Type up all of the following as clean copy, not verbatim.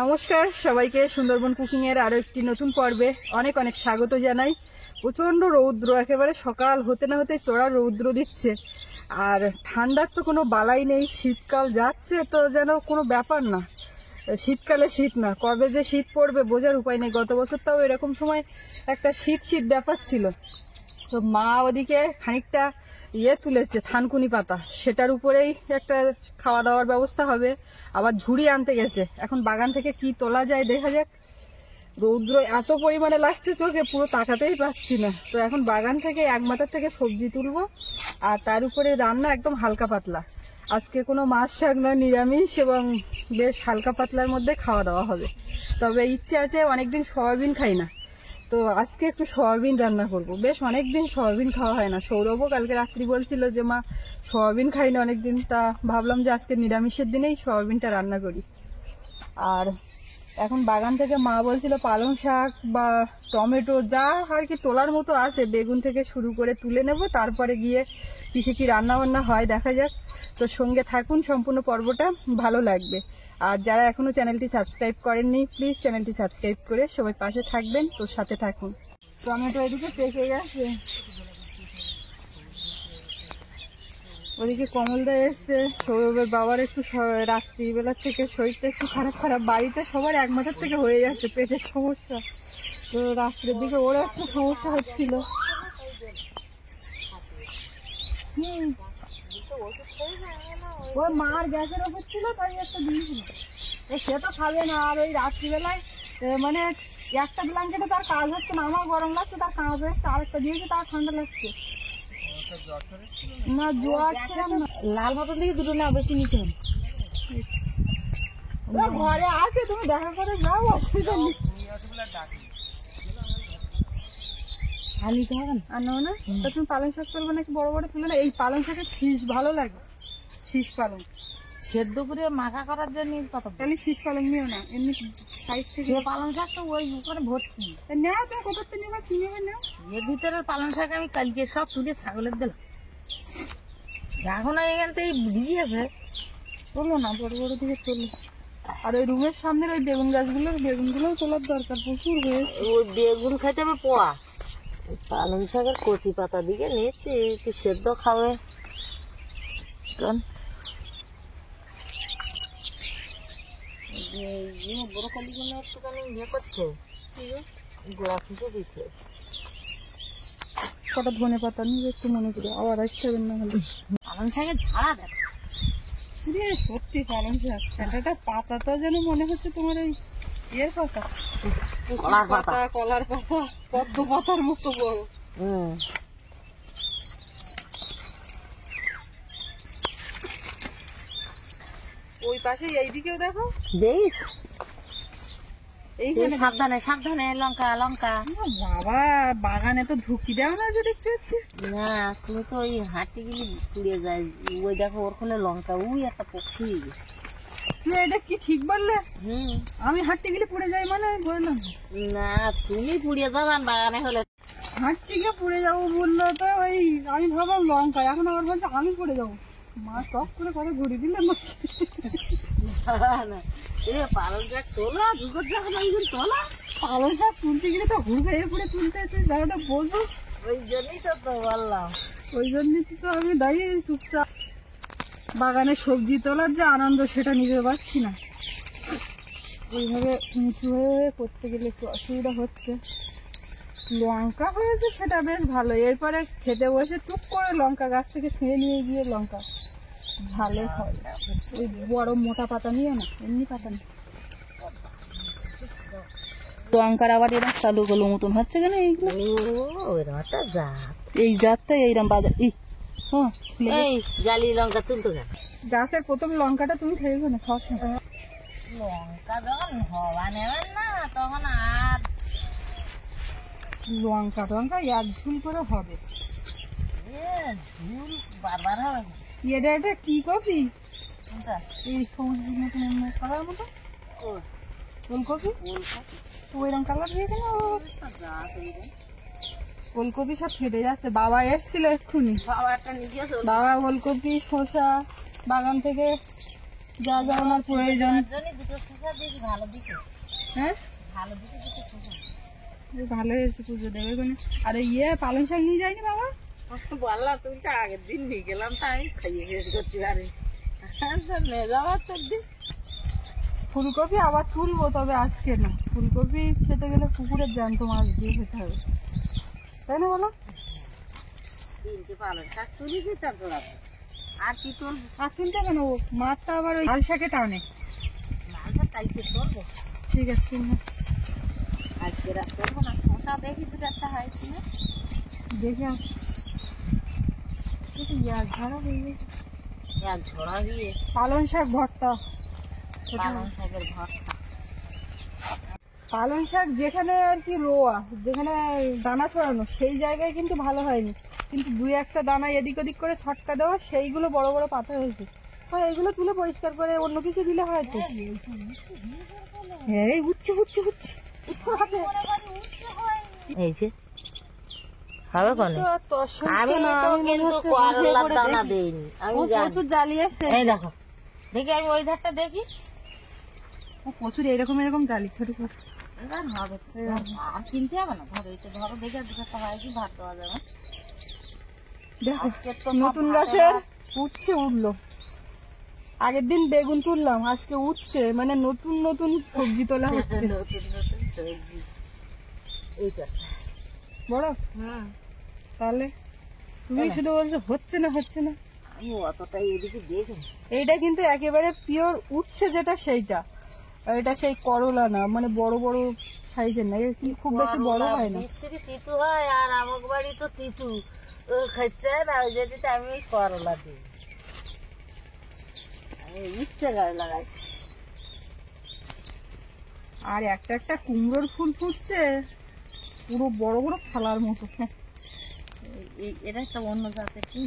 নমস্কার সবাইকে, সুন্দরবন কুকিং এর আরো একটি নতুন পর্বে অনেক অনেক স্বাগত জানাই। প্রচন্ড রৌদ্র, একেবারে সকাল হতে না হতে চড়া রৌদ্র দিচ্ছে। আর ঠান্ডার তো কোনো বালাই নেই, শীতকাল যাচ্ছে তো যেন কোনো ব্যাপার না। শীতকালে শীত না, কবে যে শীত পড়বে বোঝার উপায় নেই। গত বছর তাও এরকম সময় একটা শীত শীত ব্যাপার ছিল। তো মা ওদিকে খানিকটা তুলেছে থানকুনি পাতা, সেটার উপরেই একটা খাওয়া দাওয়ার ব্যবস্থা হবে। আবার ঝুড়ি আনতে গেছে, এখন বাগান থেকে কি তোলা যায় দেখা যাক। রৌদ্র এত পরিমাণে লাগছে চোখে, পুরো তাকাতেই পাচ্ছি না। তো এখন বাগান থেকে এক মাথার থেকে সবজি তুলবো, আর তার উপরে রান্না একদম হালকা পাতলা। আজকে কোনো মাছ শাক নয়, নিরামিষ এবং বেশ হালকা পাতলার মধ্যে খাওয়া দাওয়া হবে। তবে ইচ্ছে আছে, অনেকদিন সয়াবিন খাই না, তো আজকে একটু সয়াবিন রান্না করব। বেশ অনেকদিন সয়াবিন খাওয়া হয় না। সৌরভও কালকে রাত্রি বলছিল যে মা সয়াবিন খাই না অনেকদিন, তা ভাবলাম যে আজকে নিরামিষের দিনেই সয়াবিনটা রান্না করি। আর এখন বাগান থেকে মা বলছিল পালং শাক বা টমেটো যা আর কি তোলার মতো আছে, বেগুন থেকে শুরু করে তুলে নেব, তারপরে গিয়ে কিসে কি রান্না বান্না হয় দেখা যাক। তো সঙ্গে থাকুন, সম্পূর্ণ পর্বটা ভালো লাগবে। আর যারা এখনো চ্যানেলটি সাবস্ক্রাইব করেননি, প্লিজ চ্যানেলটি সাবস্ক্রাইব করে সবাই পাশে থাকবেন। তো সাথে থাকুন। টমেটো এদিকে পেকে গেছে, ওদিকে কমলদা এসছে। সৌরভের বাবার একটু রাত্রিবেলার থেকে শরীরটা একটু খারাপ খারাপ, বাড়িতে সবার এক মাথার থেকে হয়ে যাচ্ছে পেটের সমস্যা। তো রাত্রের দিকে ওরা একটু সমস্যা হচ্ছিল। ওর মার গ্যাসের ওষুধ ছিল, তাই একটা দিয়েছিল। সে তো খাবে না। আর ওই রাত্রিবেলায় মানে একটা ব্ল্যাঙ্কেটে তার কাজ হচ্ছে না, আমার গরম লাগছে, তার কাজ হচ্ছে। আর একটা দিয়েছে, তার ঠান্ডা লাগছে না। জ্বর লাল মতন দিকে দুটো না, বেশি নিচে ঘরে আছে, তুমি দেখা করে যাও, অসুবিধা নেই। আর নাও না, তুমি পালং শাক করবে নাকি বড় বড় তুলে না? এই পালং শাকের শীষ ভালো লাগে, শীষ পালং সেদ্ধ করে মাখা করার জন্য কত। তাহলে শীষ পালং নিও না, এমনি সাইড থেকে পালং শাক তো ওই উপরে ভর্তি। নেও তুমি কোথাতে নেবে, কি নেবে নাও। এর ভিতরে পালং শাক আমি কালকে সব তুলে ছাগলের দিলাম। এখন এখান থেকে দিয়েছে, তোলো না, বড় বড় দিকে তোলো। আর ওই রুমের সামনের ওই বেগুন গাছগুলোর বেগুনগুলোও তোলার দরকার, প্রচুর হয়েছে। ওই বেগুন খাইতে হবে পোয়া। পালং শাকের কচি পাতা দিকে নিয়েছি, একটু সেদ্ধ খাবে। বড় কালিগুলো একটুখানি ইয়ে করছে, গোড়া খুঁজে দিচ্ছে। কটা ধনে পাতা নিয়ে একটু মনে করে আবার আসতে হবে না হলে। পালং শাকের ঝাড়া দেখ সত্যি, পালং শাক একটা পাতাটা যেন মনে হচ্ছে তোমার ওই ইয়ের পাতা, পাতা, কলার পাতা, পদ্ম পাতার মতো বড়। ওই পাশে এইদিকেও দেখো, দেখিস এইখানে। সাবধানে সাবধানে, লঙ্কা লঙ্কা। বাবা বাগানে তো ঢুকি দেও না যে দেখতে পাচ্ছি। না তুমি তো ওই হাঁটি গেলে পুড়ে যায়। ওই দেখো ওর ফলে লঙ্কা, ওই একটা পক্ষী। তুই এটা কি ঠিক বললে? আমি হাঁটতে গেলে পুড়ে যাই মানে বললাম না, তুমি পুড়ে যাবেন বাগানে হলে। হাঁটতে গিয়ে পুড়ে যাবো বললো তো, ওই আমি ভাবলাম লঙ্কা, এখন আমার বলছে আমি পুড়ে যাবো। মা টপ করে কথা ঘুরে দিলে না। পালং শাক তোলা, ঢুকর যখন ওইগুলো তোলা, পালং শাক তুলতে গেলে তো হুড় খাইয়ে পুড়ে তুলতে জায়গাটা বোঝো। ওই জন্যই তো বললাম, ওই জন্যই তো আমি দাঁড়িয়ে চুপচাপ। বাগানে সবজি তোলার যে আনন্দ সেটা নিতে পারছি না। ওইভাবে নিচু হয়ে করতে গেলে একটু অসুবিধা হচ্ছে। লঙ্কা হয়েছে সেটা বেশ ভালো। এরপরে খেতে বসে টুক করে লঙ্কা গাছ থেকে ছিঁড়ে নিয়ে গিয়ে লঙ্কা ভালো হয়। ওই বড় মোটা পাতা নিয়ে না, এমনি পাতা নেই। লঙ্কার আবার এরকম কালো কালো মতন হচ্ছে কেন এইগুলো? এই জাতটা এইরকম বাজার। এই জালি লঙ্কা তুলতো গাছের প্রথম লঙ্কাটা তুমি খেয়েছো না? খাওয়ার সময় লঙ্কা যখন হওয়া নেবেন না, তখন আর লঙ্কা টঙ্কা এক ঝুল করে হবে, ঝুল বারবার হবে। এটা এটা কি কপি? এই সবুজ মতন কালার মতো ফুলকপি, ওইরকম কালার দিয়ে কেন? ওলকপি সব ফেটে যাচ্ছে। বাবা এসছিল এক্ষুনি, বাবা ওলকপি শসা বাগান থেকে যা যা ওনার প্রয়োজন। হ্যাঁ ভালো হয়েছে, পুজো দেবে কোনে। আর ইয়ে পালং শাক নিয়ে যায়নি বাবা? বললাম তুমি তো আগের দিন নিয়ে গেলাম, তাই খাইয়ে শেষ করতে পারি। নিয়ে যাওয়ার চোদ্দিন ফুলকপি আবার তুলবো, তবে আজকে না। ফুলকপি খেতে গেলে পুকুরের জ্যান্ত মাছ দিয়ে খেতে হবে, তাই না বলো? তিনটে পালং শাক তুলেছি, তার জোড়াবো আর কি তুলবো? আর তুলতে হবে না, ও মাছটা আবার ওই লাল শাকে টানে। লাল শাক কালকে তুলবো। ঠিক আছে কিনা আজকে রাত করবো না, শশা দেখি দু চারটা হয় কিনা দেখে এক ঝাড়া হয়ে গেছে। এক ঝোড়া গিয়ে পালং শাক ভর্তা। পালং শাকের ভর্তা। পালং শাক যেখানে আর কি রোয়া, যেখানে দানা ছড়ানো, সেই জায়গায় কিন্তু ভালো হয়নি, কিন্তু দুই একটা দানা এদিক ওদিক করে ছটকা দেওয়া, সেইগুলো বড় বড় পাতা হয়েছে। এইগুলো তুলে পরিষ্কার করে অন্য কিছু দিলে হয়তো। হ্যাঁ উচ্ছে উচ্ছে উচ্ছে উচ্ছে হবে। এই যে হবে কোনে? আমি আমি তো কিন্তু করলার দানা দেইনি, আমি প্রচুর জ্বালিয়ে এসছে। এই দেখো দেখি, আমি ওই ধারটা দেখি। প্রচুর এরকম এরকম জ্বালি ছোট ছোট। হবে আর কিনতে হবে না, ধরো এটা ধরো দেখে দু চারটা হয় কি ভাত দেওয়া যাবে। দেখো আজকে তো নতুন গাছের উচ্ছে উঠলো। আগের দিন বেগুন তুললাম, আজকে উচ্ছে, মানে নতুন নতুন সবজি তোলা হচ্ছে। নতুন নতুন সবজি। এইটা বড় তাহলে তুমি শুধু বলছো হচ্ছে না হচ্ছে না। আমি অতটাই এদিকে দেখি। এইটা কিন্তু একেবারে পিওর উচ্ছে, যেটা সেইটা, এটা সেই করলা না, মানে বড় বড় সাইজের না, এটা খুব বেশি বড় হয় না। বিচ্ছিরি তিতু হয়, আর আমার বাড়ি তো তিতু খাচ্ছে না, ওই যেতে আমি করলা দিই। আমি ইচ্ছে গাছ লাগাইছি। আর একটা একটা কুমড়োর ফুল ফুটছে পুরো বড় বড় থালার মতো। এটা একটা অন্য জাতের কি,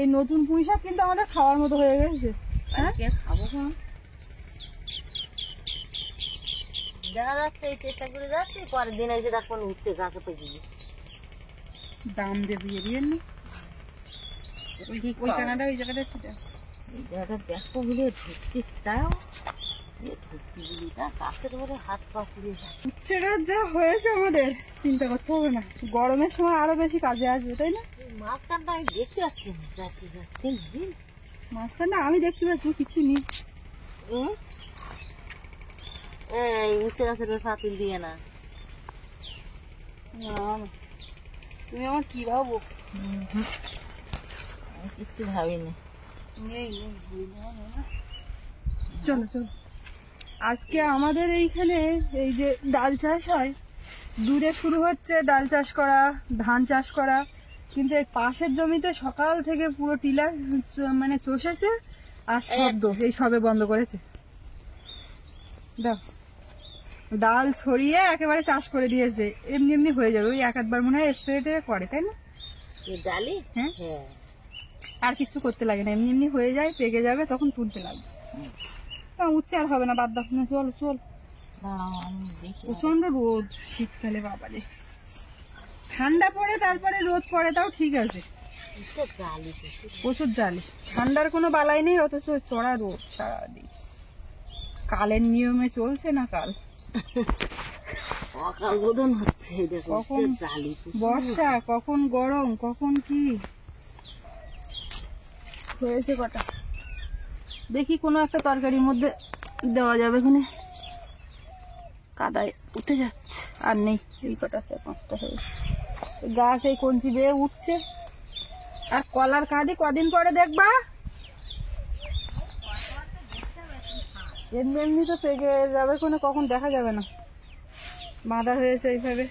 এই নতুন পুঁই শাক কিন্তু আমাদের খাওয়ার মতো হয়ে গেছে। হ্যাঁ খাবো কেন? দেখা যাচ্ছে এই চেষ্টা করে যাচ্ছি, পরের দিন এসে দেখবো উঠছে গাছে পেয়ে গিয়ে দাম দিয়ে দিয়ে দিয়ে নি। ওই কানাডা ওই জায়গাটা সেটা এই জায়গাটা দেখো বলে ঢুকছিস, তাও ঢুকতি বলি তা গাছের উপরে হাত পা পুড়ে যায়। উচ্ছে গাছ যা হয়েছে আমাদের চিন্তা করতে হবে না, গরমের সময় আরো বেশি কাজে আসবে, তাই না? মাঝখানটা আমি দেখতে পাচ্ছি না, জাতি জাতি মাঝখানটা আমি দেখতে পাচ্ছি কিছু নেই। এই উচ্ছে গাছের ফাতিল দিয়ে না, তুমি আমার কি ভাবো? আমি কিচ্ছু ভাবিনি। চলো চলো, আজকে আমাদের এইখানে এই যে ডাল চাষ হয়, দূরে শুরু হচ্ছে ডাল চাষ করা, ধান চাষ করা, কিন্তু এই পাশের জমিতে সকাল থেকে পুরো টিলা মানে চষেছে, আর শব্দ এই সবে বন্ধ করেছে। দেখো ডাল ছড়িয়ে একেবারে চাষ করে দিয়েছে, এমনি এমনি হয়ে যাবে। ওই এক আধবার মনে হয় স্প্রে করে, তাই না? ডালি হ্যাঁ আর কিচ্ছু করতে লাগে না, এমনি এমনি হয়ে যায়, পেকে যাবে, তখন তুলতে লাগবে। উচ্ছে আর হবে না, বাদ দাও না, চল চল। প্রচন্ড রোদ শীতকালে, বাবারে ঠান্ডা পড়ে তারপরে রোদ পড়ে, তাও ঠিক আছে। প্রচুর জালি, ঠান্ডার কোনো বালাই নেই, অথচ চড়া রোদ সারাদিন। কালের নিয়মে চলছে না কাল। অকাল বোধন হচ্ছে, কখন বর্ষা, কখন গরম, কখন কি হয়েছে। কটা দেখি কোনো একটা তরকারির মধ্যে দেওয়া যাবে, এখানে কাদায় উঠে যাচ্ছে। আর নেই, এই কটা 4-5টা হয়েছে। গাছ এই কঞ্চি বেয়ে উঠছে। আর কলার কাঁদি কদিন পরে দেখবা, এমনি এমনি তো পেকে যাবে, কোনো কখন দেখা যাবে না, বাঁধা হয়েছে এইভাবে।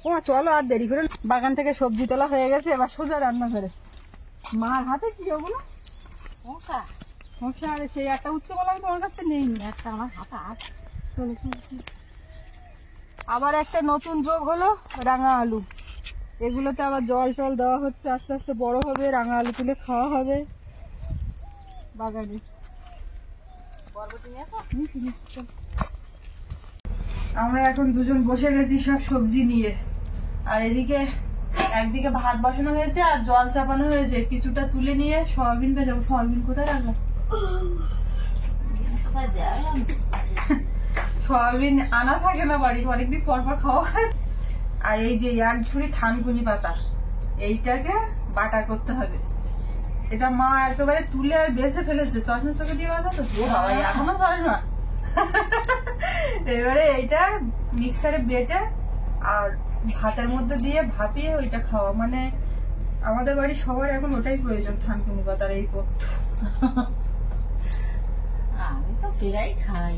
ও চলো আর দেরি করে, বাগান থেকে সবজি তোলা হয়ে গেছে, এবার সোজা রান্না করে। মার হাতে কি ওগুলো মশা মশা, আর সেই একটা উচ্ছে বলা আমি তোমার কাছ থেকে নেই, একটা আমার হাতে আছে। আবার একটা নতুন যোগ হলো রাঙা আলু, এগুলোতে আবার জল টল দেওয়া হচ্ছে, আস্তে আস্তে বড় হবে, রাঙা আলু তুলে খাওয়া হবে বাগানে। আমরা এখন দুজন বসে গেছি সব সবজি নিয়ে, আর এদিকে একদিকে ভাত বসানো হয়েছে আর জল চাপানো হয়েছে, কিছুটা তুলে নিয়ে সয়াবিন ভেজাবো। সয়াবিন কোথায় রাখবো? কোথায় দেখলাম সয়াবিন আনা থাকে না বাড়ি, অনেকদিন পর পর খাওয়া হয়। আর এই যে এক ঝুড়ি থানকুনি পাতা, এইটাকে বাটা করতে হবে। এটা মা একেবারে তুলে আর বেছে ফেলেছে, চশমা চোখে দিয়ে বাঁধা তো বাবা, এখনো চশমা। এবারে এইটা মিক্সারে বেটে আর ভাতের মধ্যে দিয়ে ভাপিয়ে ওইটা খাওয়া, মানে আমাদের বাড়ি সবার এখন ওটাই প্রয়োজন, থানকুনি পাতার এই করতে। আমি তো প্রায় খাই।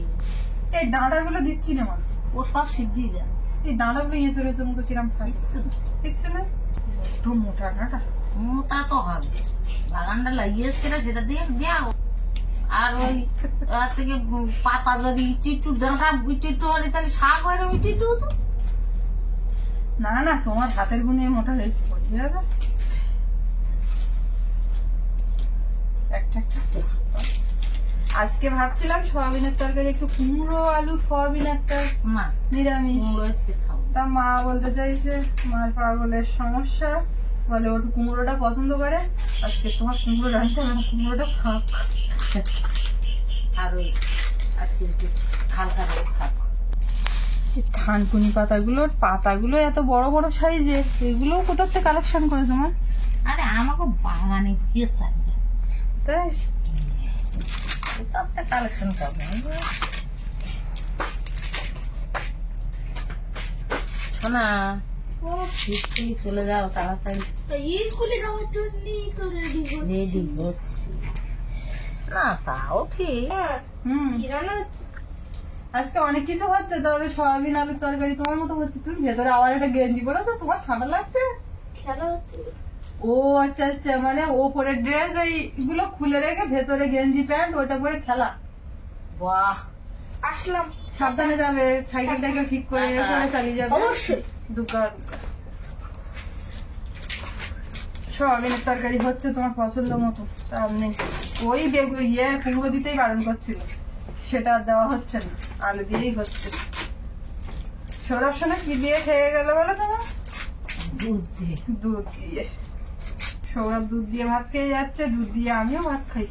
এই ডাঁটাগুলো দিচ্ছি না মা, ও সব সিদ্ধি দেয়। এই ডাঁটাগুলো ইয়ে চলেছে মতো কিরম খাচ্ছে, কিচ্ছু না। কিচ্ছু না, একটু মোটা ডাঁটা। মোটা তো হবে, বাগানটা লাগিয়েছে না, সেটা দিয়ে দেও। আর ওই আছে কি পাতা যদি ইটিটু ডাঁটা ইটিটু হলে তাহলে শাক হয় না ইটিটু তো। না না, তোমার হাতের গুণে মোটা হয়েছে, পড়ে যাবে একটা একটা। আজকে ভাবছিলাম সয়াবিনের তরকারি, একটু কুমড়ো আলু সয়াবিন একটা না নিরামিষ। কুমড়ো আজকে খাবো। তা মা বলতে চাইছে মার পাগলের সমস্যা, বলে ওটু কুমড়োটা পছন্দ করে, আজকে তোমার কুমড়ো রাখতে হবে না, কুমড়োটা খাক। আর ওই আজকে একটু হালকা করে খাবো। থানকুনি পাতাগুলো এত বড় বড় সাইজের, এগুলো কোথা থেকে কালেকশন করে তোমার? আরে আমাকে বাগানে গিয়ে চাই তাই এটা একটা কালেকশন করবো। শোনা ও ফিরতে চলে যাও তাড়াতাড়ি, স্কুলে যাওয়ার জন্য তো রেডি রেডি হচ্ছি না। তাও ঠিক। কি রান্না হচ্ছে? আজকে অনেক কিছু হচ্ছে, তবে সয়াবিন আলুর তরকারি তোমার মতো হচ্ছে। তুমি ভেতরে আবার একটা গেঞ্জি পরেছো, তোমার ঠান্ডা লাগছে? খেলা হচ্ছে। ও আচ্ছা আচ্ছা, মানে ওপরের ড্রেস এইগুলো খুলে রেখে ভেতরে গেঞ্জি প্যান্ট ওইটা পরে খেলা। বাহ, আসলাম। সাবধানে যাবে, সাইকেল টাইকেল ঠিক করে করে চালিয়ে যাবে অবশ্যই। দুকা। সয়াবিনের তরকারি হচ্ছে তোমার পছন্দ মতো, চাপ নেই। ওই কুমড়ো দিতেই বারণ করছিল, সেটা আর দেওয়া হচ্ছে না, আলু দিয়েই হচ্ছে। সৌরভ সোনা কি দিয়ে খেয়ে গেল বলো তোমার? দুধ দিয়ে। দুধ দিয়ে। সৌরভ দুধ দিয়ে ভাত খেয়ে যাচ্ছে, দুধ দিয়ে আমিও ভাত খাই।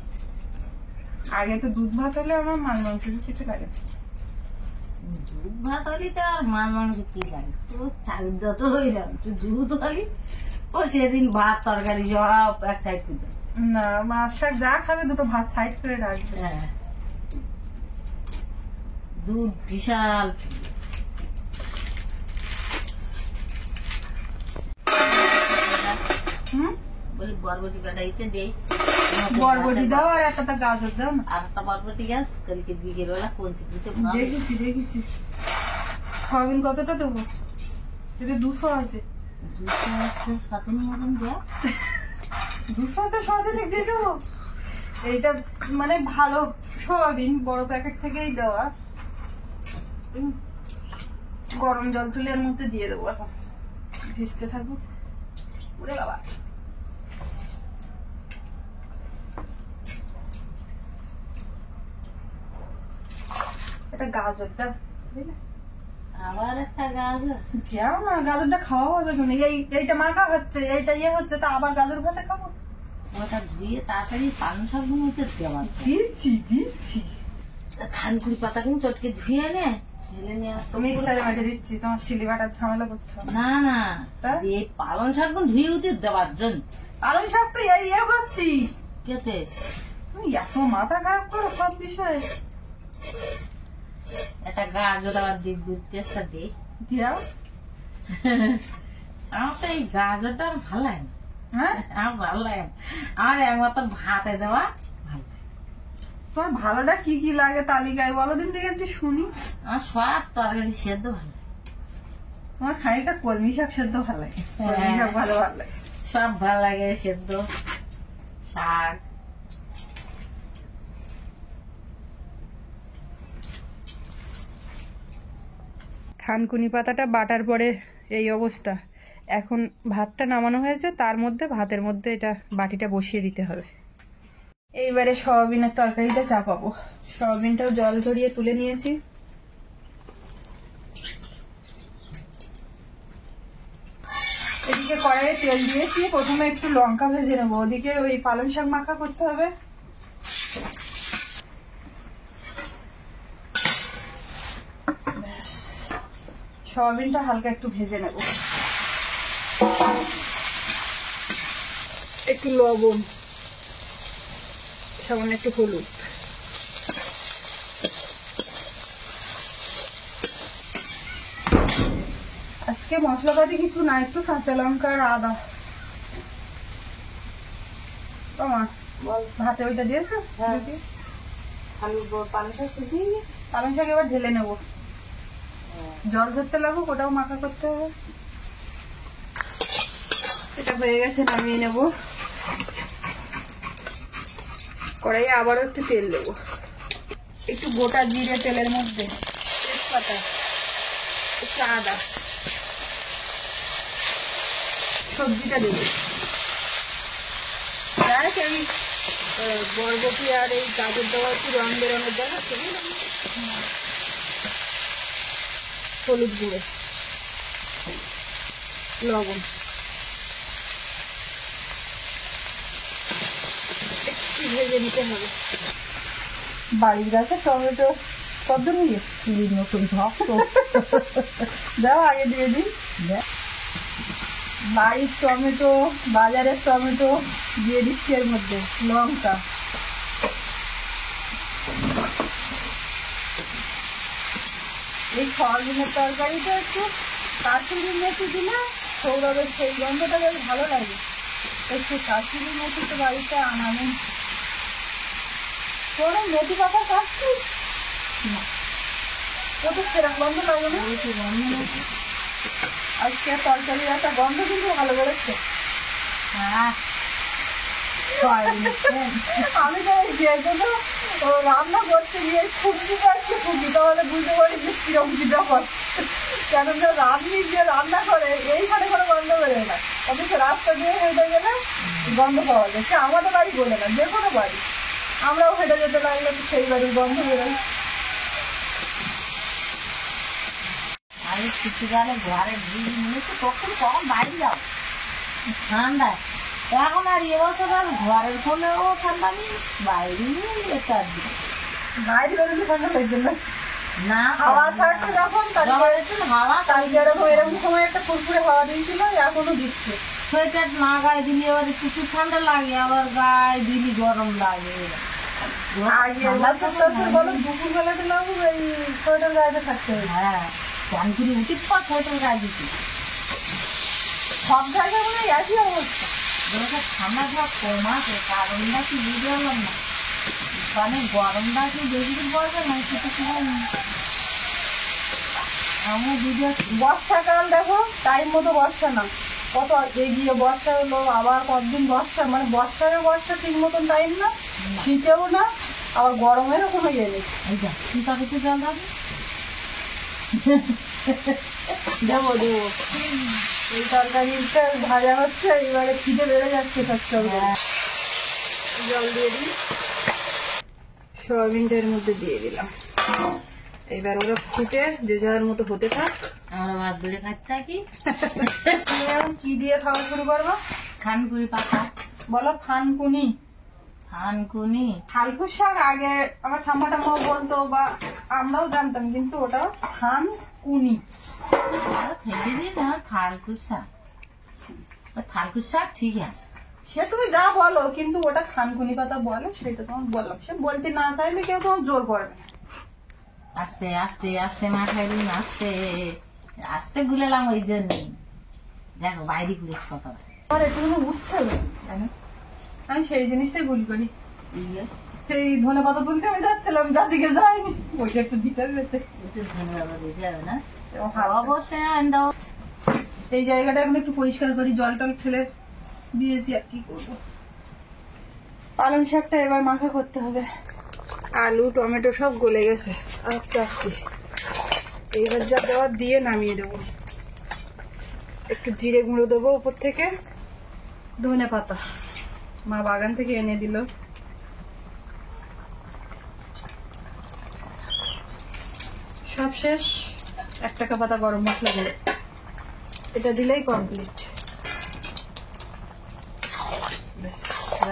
আগে তো দুধ ভাত হলে আমার মাছ মাংস কিছু লাগে না। দুধ ভাত হলি তো আর মাছ মাংস কি লাগে, তো চাল যত হইলাম তুই দুধ হলি ও সেদিন ভাত তরকারি সব এক সাইড করে। না, মাছ শাক যা খাবে দুটো ভাত সাইড করে রাখবে। হ্যাঁ, দুধ বিশাল। হুম, বলি বরবটি কাটাইতে দেই, বরবটি দাও আর একটা তা গাজর দাও না। আর একটা বরবটি গাছ কালকে বিকেল বেলা কঞ্চি দিতে দেখেছি। সয়াবিন কতটা দেবো? যদি 200 আছে। 200 আছে, 7 মতন দেয়া। 200 তো সয়াবিন দিয়ে দেবো। এইটা মানে ভালো সয়াবিন, বড় প্যাকেট থেকেই দেওয়া। গরম জল তুলে এর মধ্যে দিয়ে দেবো, এখন ভিজতে থাকুক। ওরে বাবা, এটা গাজর দাও, বুঝলে? আবার একটা গাজর। কেউ না, গাজরটা খাওয়া হবে তো। এইটা মাখা হচ্ছে, এইটা হচ্ছে, তা আবার গাজর ভাতে খাবো? ওটা দিয়ে তাড়াতাড়ি পালং শাক গুলোতে দেওয়া। দিচ্ছি। থানকুড়ি পাতা কিন্তু চটকে ধুয়ে নে, ঢেলে নিয়ে আসতে। মিক্সারে বেটে দিচ্ছি, তোমার শিলি বাটার ঝামেলা করতে হবে না। না তা? এই পালং শাক গুলো ধুয়ে উঠে দেওয়ার জন্য। পালং শাক তো করছি। কেতে তুমি এত মাথা খারাপ করো সব বিষয়ে। একটা গাজর আবার দুধ টেস্টটা দিই। দিয়াও। আমার তো এই গাজরটা আমার ভালো লাগে না। হ্যাঁ, আমার ভালো লাগে না। আমার একমাত্র ভাতে দেওয়া ভালো লাগে। তোমার ভালোটা কি কি লাগে তালিকায় বলো দিন থেকে একটু শুনি। আমার সব তরকারি সেদ্ধ ভালো লাগে। তোমার খানিকটা কলমি শাক সেদ্ধ ভালো লাগে। কলমি শাক ভালো লাগে। সব ভালো লাগে, সেদ্ধ শাক। থানকুনি পাতাটা বাটার পরে এই অবস্থা। এখন ভাতটা নামানো হয়েছে, তার মধ্যে ভাতের মধ্যে এটা বাটিটা বসিয়ে দিতে হবে। এইবারে সয়াবিনের তরকারিটা চাপাবো। সয়াবিনটাও জল ঝরিয়ে তুলে নিয়েছি। এদিকে এদিকে কড়াইয়ে তেল দিয়েছি, প্রথমে একটু লঙ্কা ভেজে নেবো, ওদিকে ওই পালং শাক মাখা করতে হবে। সয়াবিনটা হালকা একটু ভেজে নেব, একটু লবণ, সামান্য একটু হলুদ, আজকে মশলাপাতি কিছু না, একটু কাঁচা লঙ্কা আর আদা। তোমার ভাতে ওইটা দিয়েছো? পালং শাক এবার ঢেলে নেবো, জল ধরতে লাগুক, ওটাও মাখা করতে হবে। এটা হয়ে গেছে, নামিয়ে নেব। কড়াইয়ে আবারও একটু তেল দেবো, একটু গোটা জিরে তেলের মধ্যে, তেজপাতা, একটু আদা, সবজিটা দেবো। দেখ এই বরবটি আর এই গাজর দেওয়া একটু রং বেরোনোর দেখাচ্ছে, হলুদ গুঁড়ো, লবণ, একটু ভেজে নিতে হবে। বাড়ির গাছে টমেটো কত নিয়ে চিলির মতন ভক্ত দাও, আগে দিয়ে দিই। বাড়ির টমেটো, বাজারের টমেটো দিয়ে দিচ্ছি এর মধ্যে, লঙ্কা, এই সয়াবিনের তরকারিটা একটু কাশুরি মেথি দিলে সৌরভের সেই গন্ধটা বেশ ভালো লাগে। একটু কাশুরি মেথি তো বাড়িতে আনাবেন। তোর মেথি পাতা কাটছিস না, তো সেরকম গন্ধ লাগে না, গন্ধ নাকি আজকে তরকারির একটা গন্ধ কিন্তু ভালো বেরোচ্ছে। আমি তো যেগুলো রান্না করতে গিয়ে খুবই পাচ্ছি, খুবই তাহলে বুঝতে পারি যে কিরকম কিটা হচ্ছে। কেন যে রান্নি যে রান্না করে এইখানে কোনো গন্ধ বেরোয় না, অথচ রাস্তা দিয়ে হেঁটে গেলে গন্ধ পাওয়া যায়। সে আমাদের বাড়ি বলে না, যে কোনো বাড়ি, আমরাও হেঁটে যেতে লাগলে সেই বাড়ির গন্ধ বেরোয়। আমি শীতকালে ঘরে তখন কখন বাইরে যাও ঠান্ডায়, এখন আর এবছর আর ঘরের ফলেও ঠান্ডা নেই, বাইরে এটা বাইরে বেরোলে ঠান্ডা লাগবে না, না হাওয়া ছাড়ছে যখন হাওয়া কালকে এরকম সময় একটা ফুরফুরে হাওয়া দিয়েছিল, এখনো দিচ্ছে। সোয়েটার না গায়ে দিলে এবার একটু ঠান্ডা লাগে, আবার গায়ে দিলি গরম লাগে। দুপুর বেলাতে লাগবে এই সোয়েটার গায়ে থাকতে হবে। হ্যাঁ, চান করে উচিত পর সোয়েটার গায়ে দিতে। সব জায়গায় মনে হয় একই অবস্থা, ঠান্ডা ধর কমাছে, কারণটা কি বুঝতে পারলাম না, মানে গরমটা কি বেশি দিন পড়বে না কিছু সময় নেই। আমার দিদি বর্ষাকাল দেখো টাইম মতো বর্ষা না, কত এগিয়ে বর্ষা হলো, আবার কতদিন বর্ষা, মানে বর্ষারও বর্ষা ঠিক মতন টাইম না, শীতেও না, আবার গরমেরও কোনো ইয়ে নেই। কি তাকে তো জল থাকে দেবো দেবো, এই তরকারিটা ভাজা হচ্ছে, এবারে খিদে বেড়ে যাচ্ছে সব জল দিয়ে দিই, সয়াবিনটা এর মধ্যে দিয়ে দিলাম। এবার ওরা ফুটে যে যার মতো হতে থাক, আমরা ভাত বেড়ে খাইতে থাকি। কি দিয়ে খাওয়া শুরু করবো? থানকুনি পাতা। বলো থানকুনি। থানকুনি থালকুর শাক আগে আমার ঠাম্মা টাম্মাও বলতো, বা আমরাও জানতাম, কিন্তু ওটা থানকুনি। ফেলে দিই না, থালকুর শাক, থালকুর শাক ঠিকই আছে। সে তুমি যা বলো, কিন্তু ওটা থানকুনি পাতা বলে, সেটা তোমার বললাম। সে বলতে না চাইলে কেউ তোমার জোর করবে না। আস্তে আস্তে আস্তে মা খাইলিন, আস্তে আস্তে গুলেলাম, ওই জন্যই দেখো বাইরে গুলেছি কথা। আমার একটু উঠতে হবে, জানো আমি সেই জিনিসটাই ভুল করি। সেই ধনে পাতা তুলতে আমি যাচ্ছিলাম, যাদিকে যাইনি, ওইটা একটু দিতে হবে। ধন্যবাদ দিতে হবে না, হাওয়া অবশ্যই আন দাও। এই জায়গাটা এখন একটু পরিষ্কার করি, জল টল ফেলে দিয়েছি, আর কি করবো। পালং শাকটা এবার মাখা করতে হবে, আলু টমেটো সব গলে গেছে, আচ্ছা এইবার যা দেওয়ার দিয়ে নামিয়ে দেবো। একটু জিরে গুঁড়ো দেবো উপর থেকে, ধনে পাতা মা বাগান থেকে এনে দিল, সব শেষ। 1 টাকা পাতা গরম মশলা দিয়ে এটা দিলেই কমপ্লিট।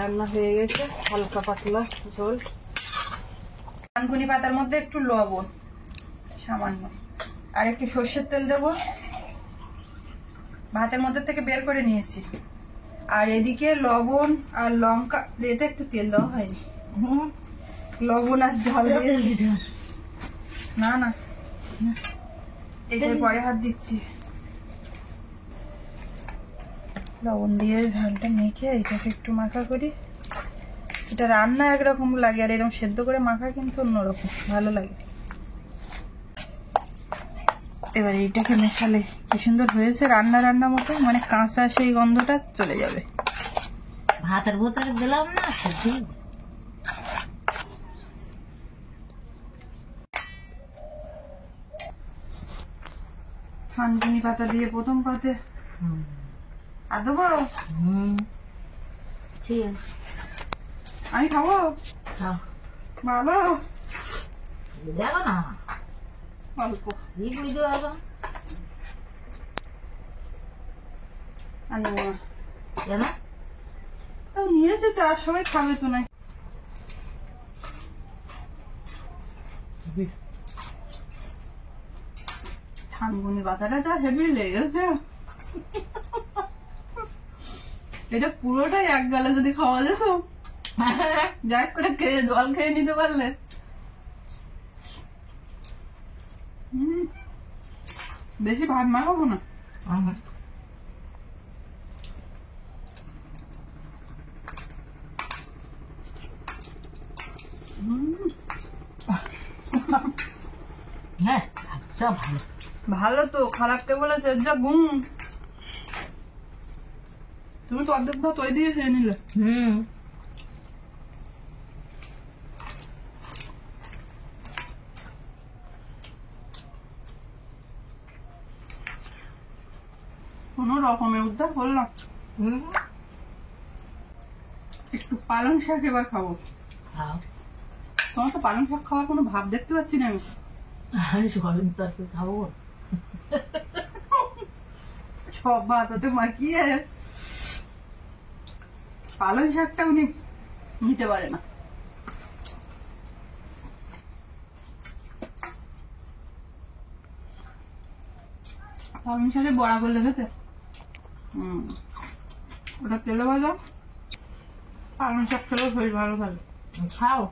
রান্না হয়ে গেছে, হালকা পাতলা ঝোল। থানকুনি পাতার মধ্যে একটু লবণ সামান্য, আর একটু সর্ষের তেল দেবো, ভাতের মধ্যে থেকে বের করে নিয়েছি। আর এদিকে লবণ আর লঙ্কা, এতে একটু তেল দেওয়া হয়নি, লবণ আর ঝাল দিয়েছি। না না, এটার পরে হাত দিচ্ছি। লবণ দিয়ে ঝালটা মেখে এটাকে একটু মাখা করি। এটা রান্না একরকম লাগে, আর এরকম সেদ্ধ করে মাখা কিন্তু অন্যরকম ভালো লাগে। এবার এইটাকে মেশালে কি সুন্দর হয়েছে, রান্না রান্না মতো, মানে কাঁচা সেই গন্ধটা চলে যাবে। ভাতের ভেতরে দিলাম না সেটি। থানকুনি পাতা দিয়ে প্রথম পাতে আর দেবো। ঠিক আছে, আমি খাবো, খাও। ভালো দেখো না, অল্প এই বুঝতে পারবো আর নেবো না। কেন? তাও নিয়েছে তো, আর সবাই খাবে তো নাই। থানকুনি পাতাটা যা হেভি লেগেছে, এটা পুরোটাই এক গালে যদি খাওয়া যেত, যাই করে খেয়ে জল খেয়ে নিতে পারলে। বেশি ভাত মাখাবো না। হ্যাঁ, আচ্ছা, ভালো। ভালো তো, খারাপ কে বলেছে? যা গুম, তুমি তো অর্ধেক ভাত ওই দিয়ে খেয়ে নিলে। কোনো রকমের উদ্ধার করলাম। একটু পালং শাক এবার খাবো। খাও। তোমার তো পালং শাক খাওয়ার কোনো ভাব দেখতে পাচ্ছি না আমি। আমি সয়াবিন তরকারি খাবো। সব ভাত ওতে মাখিয়ে পালং শাকটা উনি নিতে পারে না। পালং শাকে বড়া করলে খেতে, ওটা তেলে ভাজা পালং শাক খেলেও বেশ ভালো ভালো। খাও।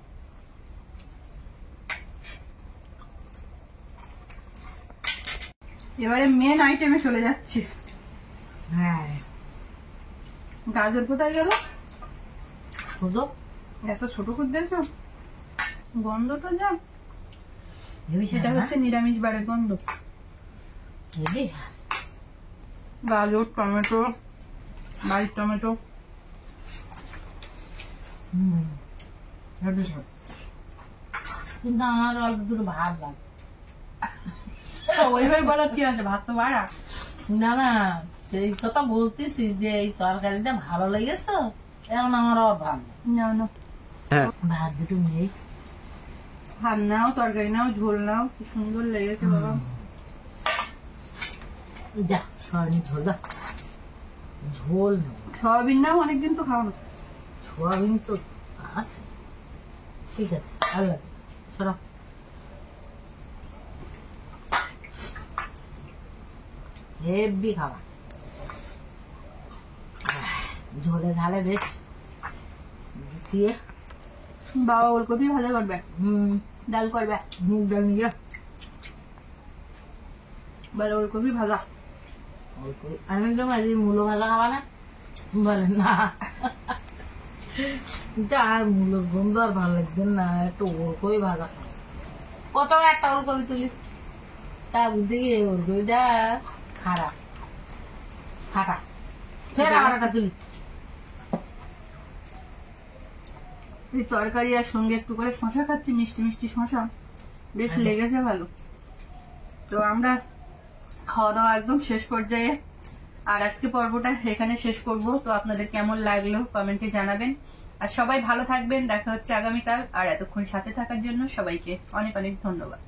এবারে মেন আইটেমে চলে যাচ্ছি। হ্যাঁ, গাজর কোথায় গেল? সুযোগ এত ছোট করে দিয়েছো, গন্ধটা যা, সেটা হচ্ছে নিরামিষ বারের গন্ধ। গাজর, টমেটো, বাড়ির টমেটো, কিন্তু আমার অল্প দুটো ভাত লাগে। ওইভাবে বলার কি আছে, ভাত তো বাড়া। না না, এই কথা বলতেছি যে এই তরকারিটা ভালো লেগেছে তো, এখন আমার আবার ভালো নাও নাও, ভাত দুটো নেই। ভাত নাও, তরকারি নাও, ঝোল নাও, কি সুন্দর লেগেছে বাবা। যা সয়াবিন ঝোল দা, ঝোল সয়াবিন নাও, অনেকদিন তো খাও না। সয়াবিন তো আছে, ঠিক আছে, ভালো লাগে। সরা হেভি খাওয়া, ঝোলে ঝালে বেশ মিশিয়ে। বাবা ওলকপি ভাজা করবে, ডাল করবে, মুগ ডাল নিয়ে বলে ওলকপি ভাজা। আমি তো মাঝে মূলো ভাজা খাবা না, বলে না আর মূলোর গন্ধ আর ভালো লাগবে না, একটু ওলকপি ভাজা খাবো। প্রথমে একটা ওলকপি তুলিস, তা বুঝতে গিয়ে ওলকপিটা খারাপ ফাটা, ফের আবার একটা তুলি। এই তরকারি আর সঙ্গে একটু করে শশা খাচ্ছি, মিষ্টি মিষ্টি শশা, বেশ লেগেছে ভালো। তো আমরা খাওয়া দাওয়া একদম শেষ পর্যায়ে, আর আজকে পর্বটা এখানে শেষ করব। তো আপনাদের কেমন লাগলো কমেন্টে জানাবেন, আর সবাই ভালো থাকবেন। দেখা হচ্ছে আগামীকাল, আর এতক্ষণ সাথে থাকার জন্য সবাইকে অনেক অনেক ধন্যবাদ।